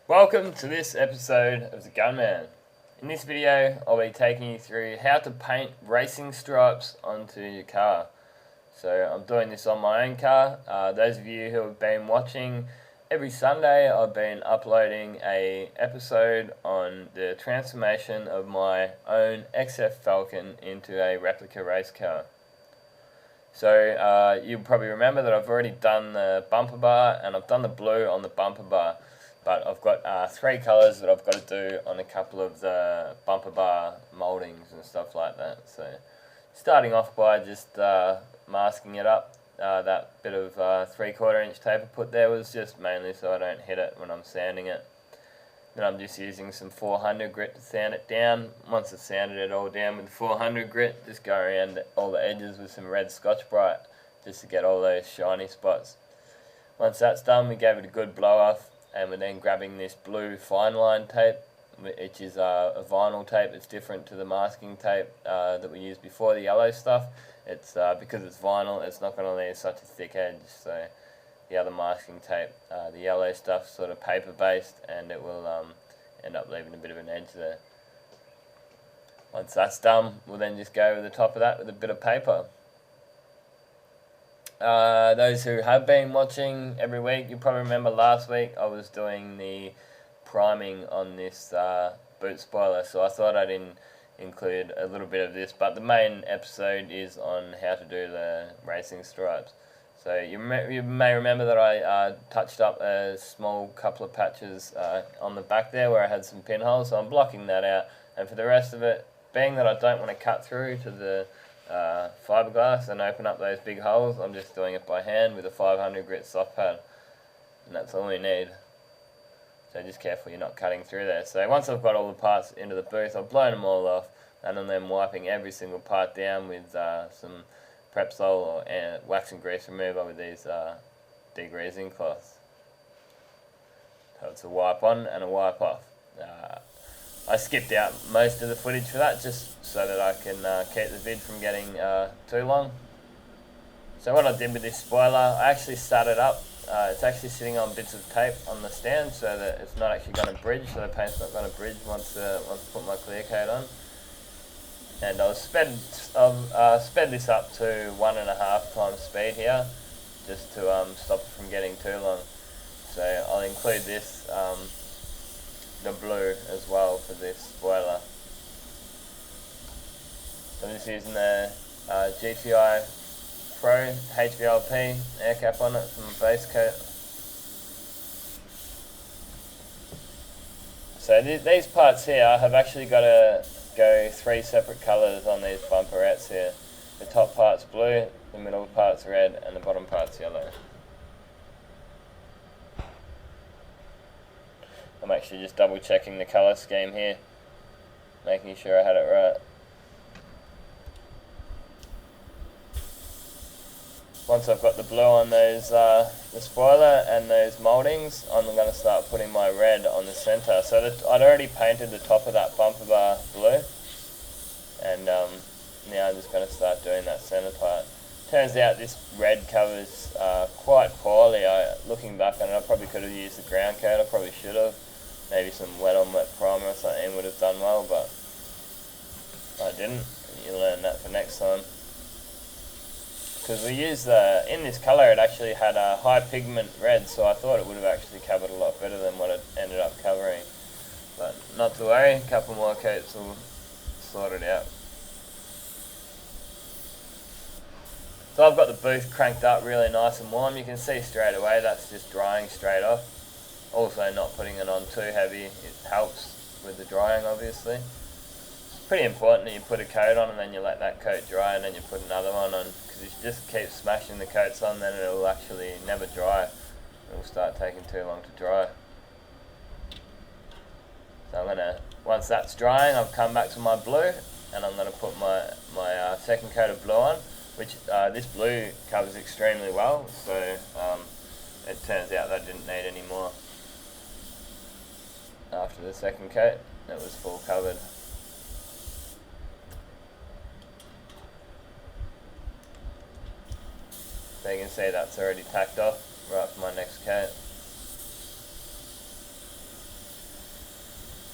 Welcome to this episode of the Gunman. In this video, I'll be taking you through how to paint racing stripes onto your car. So I'm doing this on my own car. Those of you who have been watching, every Sunday I've been uploading a episode on the transformation of my own XF Falcon into a replica race car. So you'll probably remember that I've already done the bumper bar and I've done the blue on the bumper bar. But I've got three colours that I've got to do on a couple of the bumper bar mouldings and stuff like that. So starting off by just masking it up. That bit of 3/4 inch tape I put there was just mainly so I don't hit it when I'm sanding it. Then I'm just using some 400 grit to sand it down. Once I've sanded it all down with 400 grit, just go around all the edges with some red Scotch-Brite just to get all those shiny spots. Once that's done, we gave it a good blow off. And we're then grabbing this blue fine line tape, which is a vinyl tape. It's different to the masking tape that we used before, the yellow stuff. It's because it's vinyl, it's not going to leave such a thick edge. So the other masking tape, the yellow stuff, sort of paper based, and it will end up leaving a bit of an edge there. Once that's done, we'll then just go over the top of that with a bit of paper. Those who have been watching every week, you probably remember last week I was doing the priming on this boot spoiler, so I thought I'd include a little bit of this, but the main episode is on how to do the racing stripes. So you may remember that I touched up a small couple of patches on the back there where I had some pinholes, so I'm blocking that out, and for the rest of it, being that I don't want to cut through to the fiberglass and open up those big holes, I'm just doing it by hand with a 500 grit soft pad, and that's all we need. So just careful you're not cutting through there. So once I've got all the parts into the booth, I've blown them all off, and I'm then wiping every single part down with some Prepsol or wax and grease remover with these degreasing cloths. So it's a wipe on and a wipe off. I skipped out most of the footage for that just so that I can keep the vid from getting too long. So what I did with this spoiler, I actually sat it up. It's actually sitting on bits of tape on the stand so that it's not actually going to bridge, so the paint's not going to bridge once I put my clear coat on. And I've sped this up to 1.5 times speed here, just to stop it from getting too long. So I'll include this the blue as well for this spoiler. So I'm just using the GTI Pro HVLP Air Cap on it from Basecoat. So these parts here have actually got to go 3 separate colours on these bumperettes here. The top part's blue, the middle part's red, and the bottom part's yellow. I'm actually just double checking the colour scheme here, making sure I had it right. Once I've got the blue on those, the spoiler and those mouldings, I'm going to start putting my red on the centre. So I'd already painted the top of that bumper bar blue, and now I'm just going to start doing that centre part. Turns out this red covers quite poorly. Looking back on it, I probably could have used the ground coat, I probably should have. Maybe some wet on wet primer or something would have done well, but I didn't. You learn that for next time. Because we used in this colour, it actually had a high pigment red, so I thought it would have actually covered a lot better than what it ended up covering. But not to worry, a couple more coats will sort it out. So I've got the booth cranked up really nice and warm. You can see straight away that's just drying straight off. Also not putting it on too heavy, it helps with the drying obviously. It's pretty important that you put a coat on and then you let that coat dry and then you put another one on, because if you just keep smashing the coats on, then it will actually never dry. It will start taking too long to dry. So I'm going to, once that's drying, I've come back to my blue and I'm going to put my second coat of blue on, which this blue covers extremely well, so it turns out that I didn't need any more. After the second coat, it was full covered. So you can see that's already tacked off right for my next coat.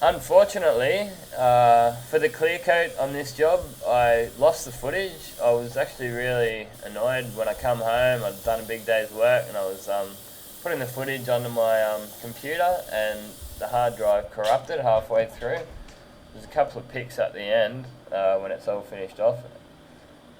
Unfortunately, for the clear coat on this job, I lost the footage. I was actually really annoyed when I come home. I'd done a big day's work and I was putting the footage onto my computer, and the hard drive corrupted halfway through. There's a couple of pics at the end when it's all finished off.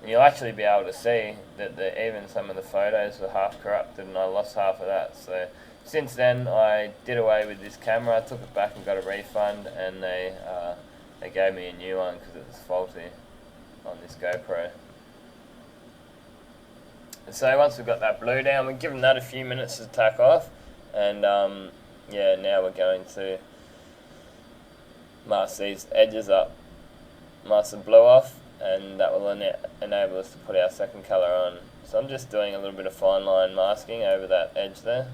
And you'll actually be able to see that even some of the photos were half corrupted, and I lost half of that. So since then, I did away with this camera. I took it back and got a refund, and they gave me a new one because it was faulty on this GoPro. And so once we've got that blue down, we're giving that a few minutes to tack off, and yeah, now we're going to mask these edges up, mask the blue off, and that will enable us to put our second colour on. So I'm just doing a little bit of fine line masking over that edge there.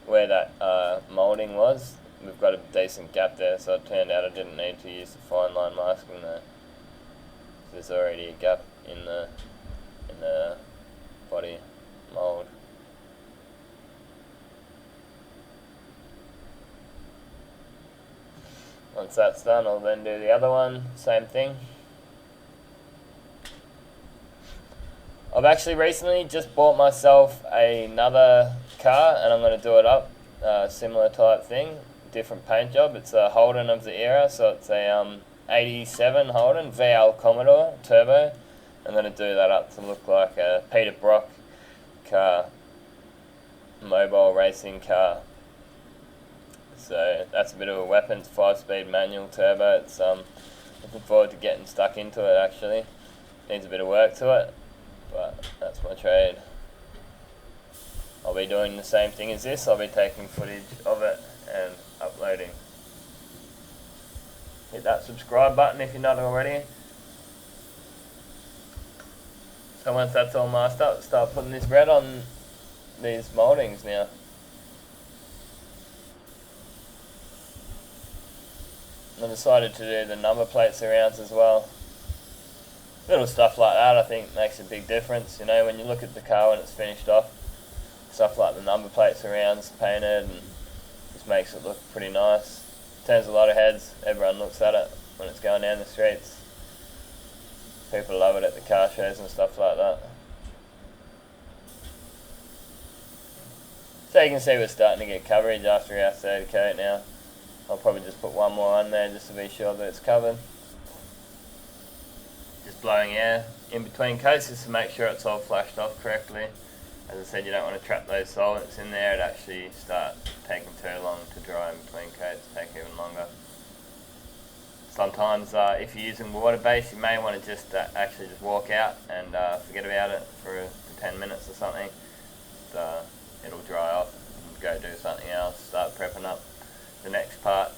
Where that moulding was, we've got a decent gap there, so it turned out I didn't need to use the fine line masking there. There's already a gap in the body mould. Once that's done, I'll then do the other one, same thing. I've actually recently just bought myself another car, and I'm going to do it up, similar type thing, different paint job. It's a Holden of the era, so it's a 87 Holden VL Commodore Turbo. I'm going to do that up to look like a Peter Brock car, mobile racing car. So that's a bit of a weapon. It's 5-speed manual turbo. It's looking forward to getting stuck into it actually. Needs a bit of work to it, but that's my trade. I'll be doing the same thing as this. I'll be taking footage of it and uploading. Hit that subscribe button if you're not already. So once that's all masked up, start putting this red on these mouldings now. I decided to do the number plate surrounds as well. Little stuff like that I think makes a big difference. You know, when you look at the car when it's finished off, stuff like the number plate surrounds painted, and just makes it look pretty nice. Turns a lot of heads. Everyone looks at it when it's going down the streets. People love it at the car shows and stuff like that. So you can see we're starting to get coverage after our third coat now. I'll probably just put one more on there just to be sure that it's covered. Just blowing air in between coats just to make sure it's all flashed off correctly. As I said, you don't want to trap those solvents in there. It actually start taking too long to dry in between coats, take even longer. Sometimes if you're using water base, you may want to just actually just walk out and forget about it for 10 minutes or something. It'll dry off and go do something else, start prepping up the next part.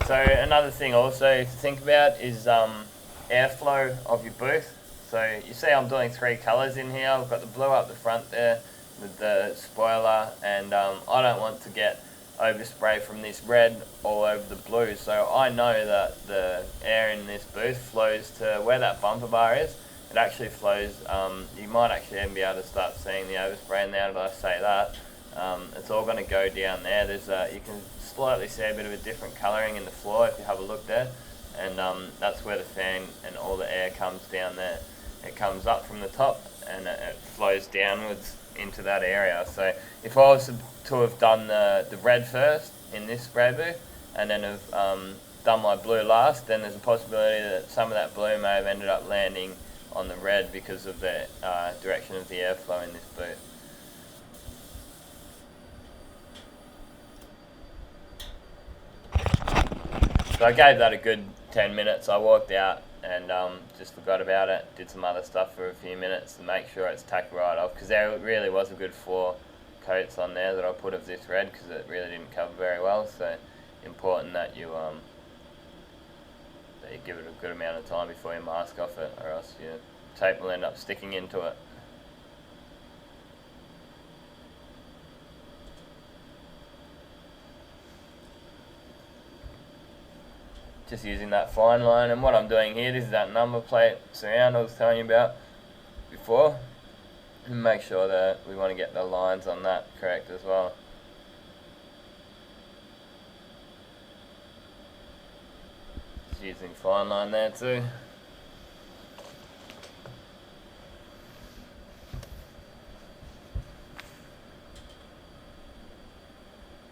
So another thing also to think about is airflow of your booth. So you see I'm doing 3 colours in here. I've got the blue up the front there with the spoiler, and I don't want to get overspray from this red all over the blue, so I know that the air in this booth flows to where that bumper bar is. It actually flows, you might actually even be able to start seeing the overspray now that I say that. It's all going to go down there. You can slightly see a bit of a different colouring in the floor if you have a look there, and that's where the fan and all the air comes down there. It comes up from the top and it flows downwards into that area. So if I was to have done the red first in this spray booth and then have done my blue last, then there's a possibility that some of that blue may have ended up landing on the red because of the direction of the airflow in this booth. So I gave that a good 10 minutes. I walked out and just forgot about it, did some other stuff for a few minutes to make sure it's tacked right off, because there really was a good 4 coats on there that I put of this red because it really didn't cover very well. So important that you give it a good amount of time before you mask off it, or else your tape will end up sticking into it. Just using that fine line, and what I'm doing here, this is that number plate surround I was telling you about before. And make sure that we want to get the lines on that correct as well. Just using fine line there too.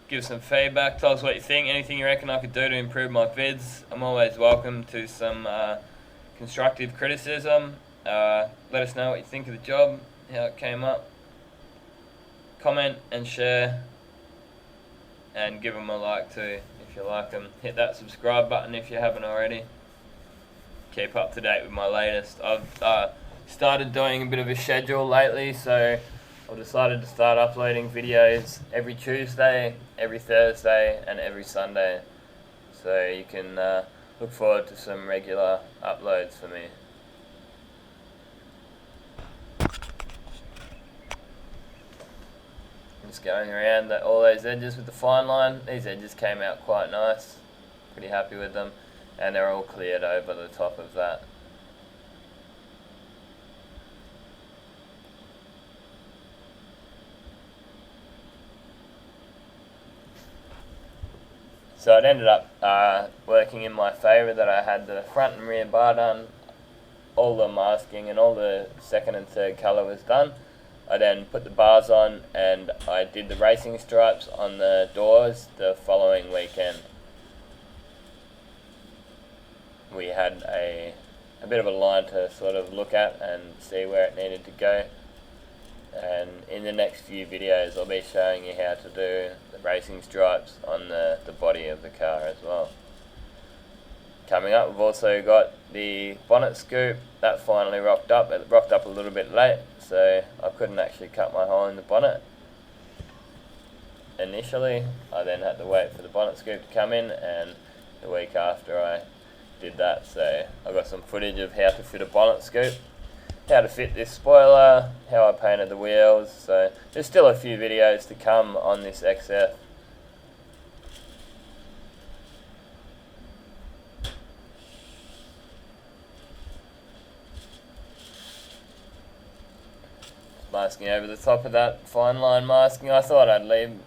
Give some feedback, tell us what you think, anything you reckon I could do to improve my vids. I'm always welcome to some constructive criticism. Let us know what you think of the job, how it came up. Comment and share, and give them a like too if you like them. Hit that subscribe button if you haven't already. Keep up to date with my latest. I've started doing a bit of a schedule lately, so I've decided to start uploading videos every Tuesday, every Thursday and every Sunday. So you can look forward to some regular uploads for me. Just going around all those edges with the fine line. These edges came out quite nice. Pretty happy with them. And they're all cleared over the top of that. So it ended up working in my favour that I had the front and rear bar done, all the masking and all the second and third colour was done. I then put the bars on and I did the racing stripes on the doors the following weekend. We had a bit of a line to sort of look at and see where it needed to go. And in the next few videos I'll be showing you how to do the racing stripes on the body of the car as well. Coming up, we've also got the bonnet scoop. That finally rocked up. It rocked up a little bit late, so I couldn't actually cut my hole in the bonnet initially. I then had to wait for the bonnet scoop to come in, and the week after I did that, so I got some footage of how to fit a bonnet scoop, how to fit this spoiler, how I painted the wheels. So there's still a few videos to come on this XF. Masking over the top of that fine line masking. I thought I'd leave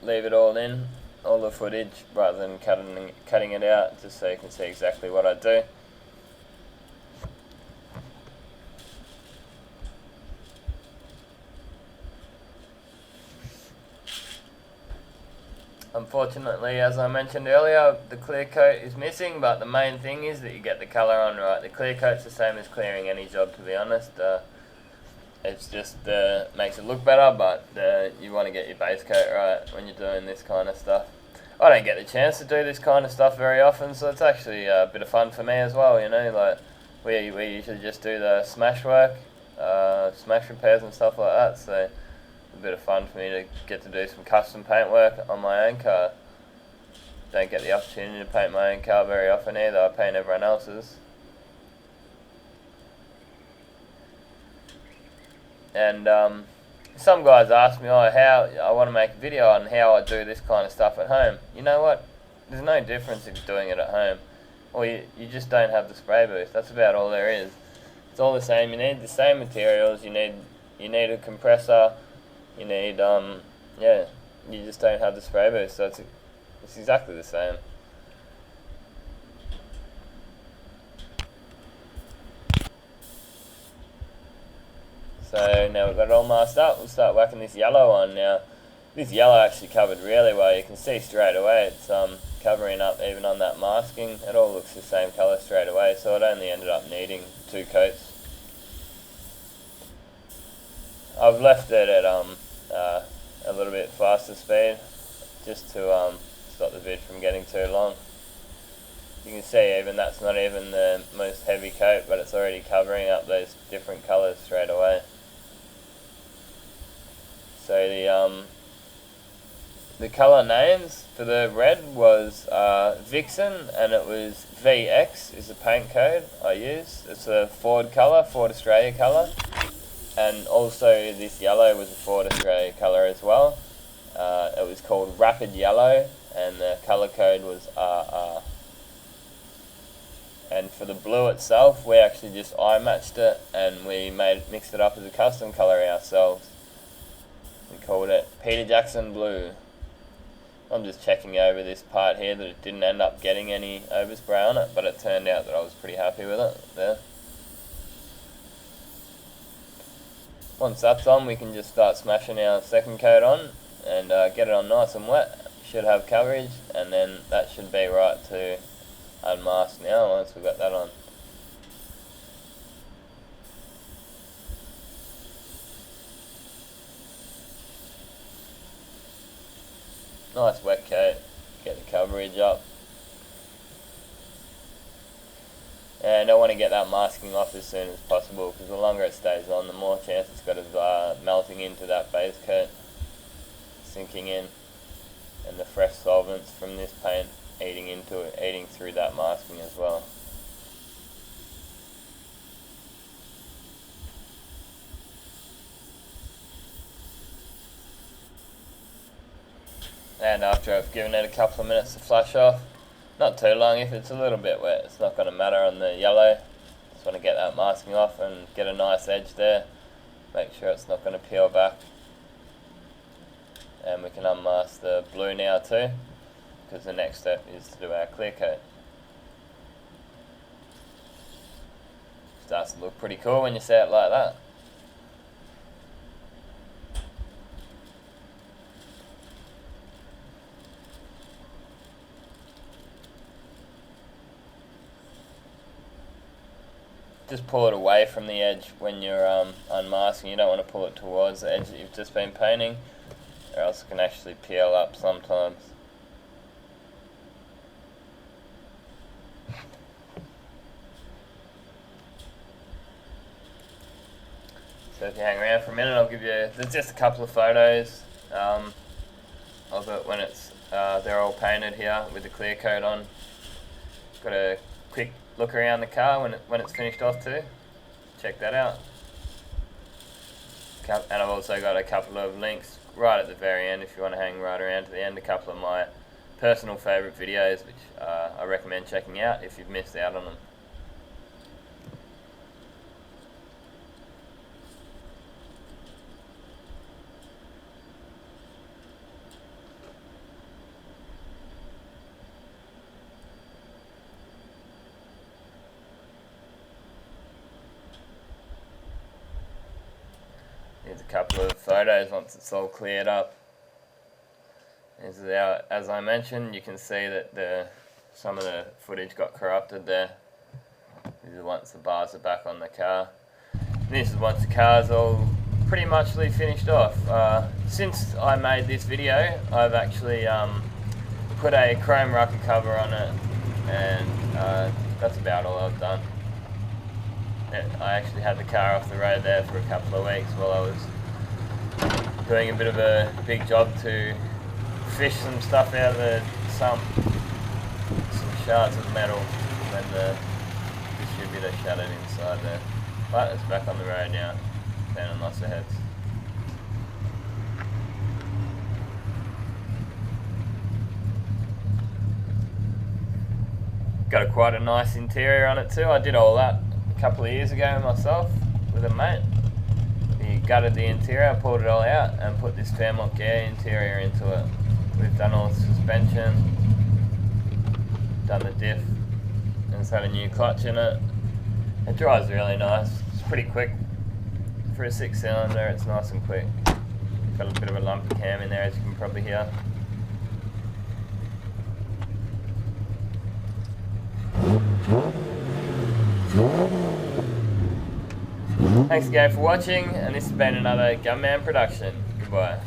it all in, all the footage, rather than cutting it out, just so you can see exactly what I do. Unfortunately, as I mentioned earlier, the clear coat is missing, but the main thing is that you get the colour on right. The clear coat's the same as clearing any job, to be honest. It's just makes it look better, but you want to get your base coat right when you're doing this kind of stuff. I don't get the chance to do this kind of stuff very often, so it's actually a bit of fun for me as well, you know. Like we usually just do the smash work, smash repairs and stuff like that, so it's a bit of fun for me to get to do some custom paint work on my own car. Don't get the opportunity to paint my own car very often either. I paint everyone else's. And some guys ask me, oh, how I want to make a video on how I do this kind of stuff at home. You know what? There's no difference in doing it at home. Or you just don't have the spray booth. That's about all there is. It's all the same. You need the same materials. You need a compressor. You need yeah. You just don't have the spray booth. So it's exactly the same. So now we've got it all masked up, we'll start whacking this yellow on. Now, this yellow actually covered really well. You can see straight away it's covering up even on that masking. It all looks the same colour straight away, so it only ended up needing 2 coats. I've left it at a little bit faster speed, just to stop the vid from getting too long. You can see even that's not even the most heavy coat, but it's already covering up those different colours straight away. So the colour names for the red was Vixen, and it was VX is the paint code I used. It's a Ford colour, Ford Australia colour, and also this yellow was a Ford Australia colour as well. It was called Rapid Yellow, and the colour code was RR. And for the blue itself, we actually just eye matched it, and we mixed it up as a custom colour ourselves. We called it Peter Jackson Blue. I'm just checking over this part here that it didn't end up getting any overspray on it, but it turned out that I was pretty happy with it there. Once that's on, we can just start smashing our second coat on and get it on nice and wet. Should have coverage, and then that should be right to unmask now once we've got that on. Nice wet coat, get the coverage up. And I want to get that masking off as soon as possible, because the longer it stays on, the more chance it's got of melting into that base coat, sinking in, and the fresh solvents from this paint eating into it, eating through that masking as well. And after I've given it a couple of minutes to flush off, not too long, if it's a little bit wet, it's not going to matter on the yellow. Just want to get that masking off and get a nice edge there. Make sure it's not going to peel back. And we can unmask the blue now too, because the next step is to do our clear coat. Starts to look pretty cool when you see it like that. Just pull it away from the edge when you're unmasking. You don't want to pull it towards the edge that you've just been painting, or else it can actually peel up sometimes. So if you hang around for a minute, I'll give you, there's just a couple of photos of it when it's they're all painted here with the clear coat on. Got a quick look around the car when it's finished off too. Check that out. And I've also got a couple of links right at the very end if you want to hang right around to the end. A couple of my personal favourite videos which I recommend checking out if you've missed out on them. Here's a couple of photos once it's all cleared up. As I mentioned, you can see that some of the footage got corrupted there. This is once the bars are back on the car. This is once the car's all pretty much finished off. Since I made this video, I've actually put a chrome rocker cover on it, and that's about all I've done. I actually had the car off the road there for a couple of weeks while I was doing a bit of a big job to fish some stuff out of the sump, some shards of metal when the distributor shut it inside there. But it's back on the road now, down on lots of heads. Got quite a nice interior on it too. I did all that a couple of years ago myself with a mate. He gutted the interior, pulled it all out and put this thermal gear interior into it. We've done all the suspension, done the diff, and it's had a new clutch in it. It drives really nice. It's pretty quick. For a 6-cylinder, it's nice and quick. Got a bit of a lumpy cam in there, as you can probably hear. Thanks again for watching, and this has been another Gunman production. Goodbye.